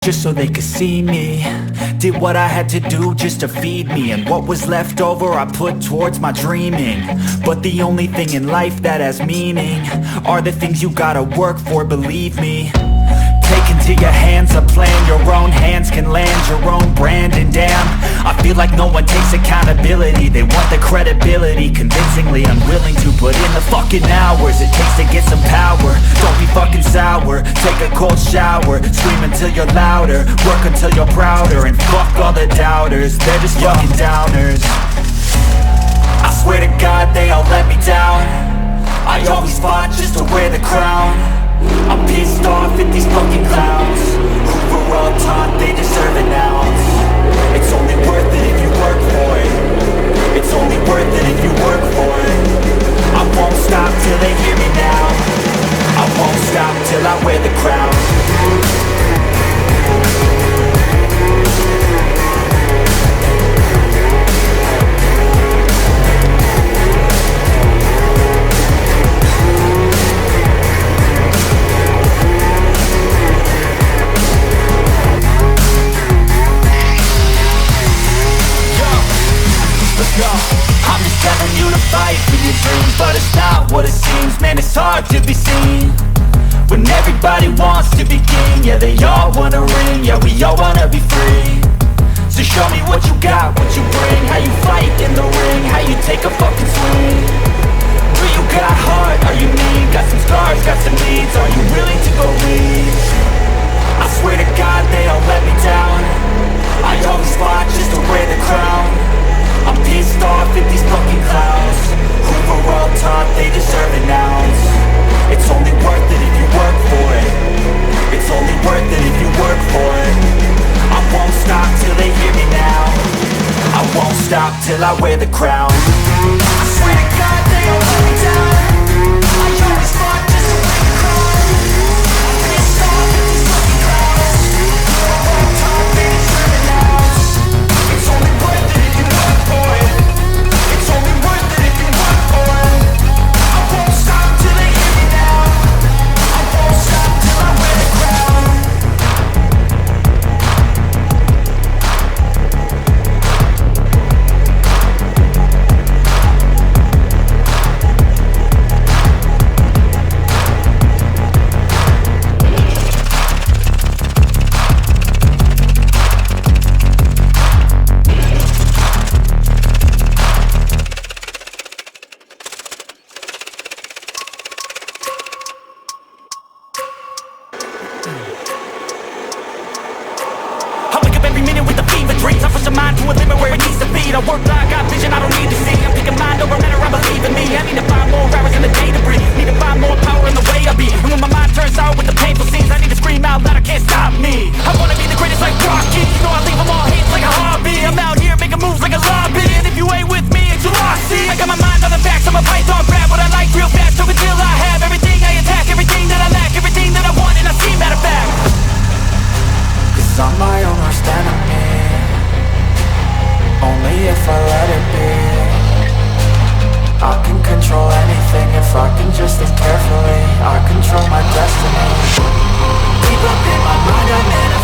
just so they could see me. Did what I had to do just to feed me, and what was left over I put towards my dreaming. But the only thing in life that has meaning are the things you gotta work for, believe me. Take into your hands a plan, your own hands can land your own brand. And damn, I feel like no one takes accountability. They want the credibility, convincingly unwilling to put in the fucking hours it takes to get some power. Don't be fucking sour, take a cold shower, scream until you're louder, work until you're prouder. And fuck all the doubters, they're just fucking downers. I swear to God they all let me down. I always fought just to wear the crown. I'm pissed off at these fucking clowns who were all taught they deserve an ounce. It's only worth it if you work for it. It's only worth it if you work for it. I won't stop till they hear me now. I won't stop till I wear the crown. I'm just telling you to fight for your dreams, but it's not what it seems. Man, it's hard to be seen when everybody wants to be king. Yeah, they all wanna ring, yeah, we all wanna be free. So show me what you got, what you bring, how you fight in the ring, how you take a fucking swing. Do you got heart, are you mean? Got some scars, got some needs, are you willing to go lead? I swear to God they all let me down. I always fought just to wear the crown. I'm pissed off at these fucking clowns who were all taught they deserve an ounce. It's only worth it if you work for it. It's only worth it if you work for it. I won't stop till they hear me now. I won't stop till I wear the crown. I swear to God they all let me down. I always fought just to wear the crown. I'm pissed off at these fucking clowns who were all taught they deserve an ounce. It's only worth it if you work for it. It's only worth it if you work for it. I won't stop till they hear me now. I won't stop till I wear the crown. I work hard, got vision, I don't need to see. I'm picking mind over matter, I believe in me. I need to find more hours in the day to breathe. Need to find more power in the way I be. And when my mind turns out with the painful scenes, I need to scream out loud, I can't stop me. I wanna be the greatest like Rocky. You know I leave them all hates like a hobby. I'm out here making moves like a lobby. And if you ain't with me, it's your loss, see. I got my mind on the facts, I'm a python, grab what I like real fast. Till until I have everything I attack, everything that I lack, everything that I want, and I see, matter of fact. Cause I'm my own worst enemy. Only if I let it be. I can control anything if I can just think carefully. I control my destiny. Deep up in my mind I'm in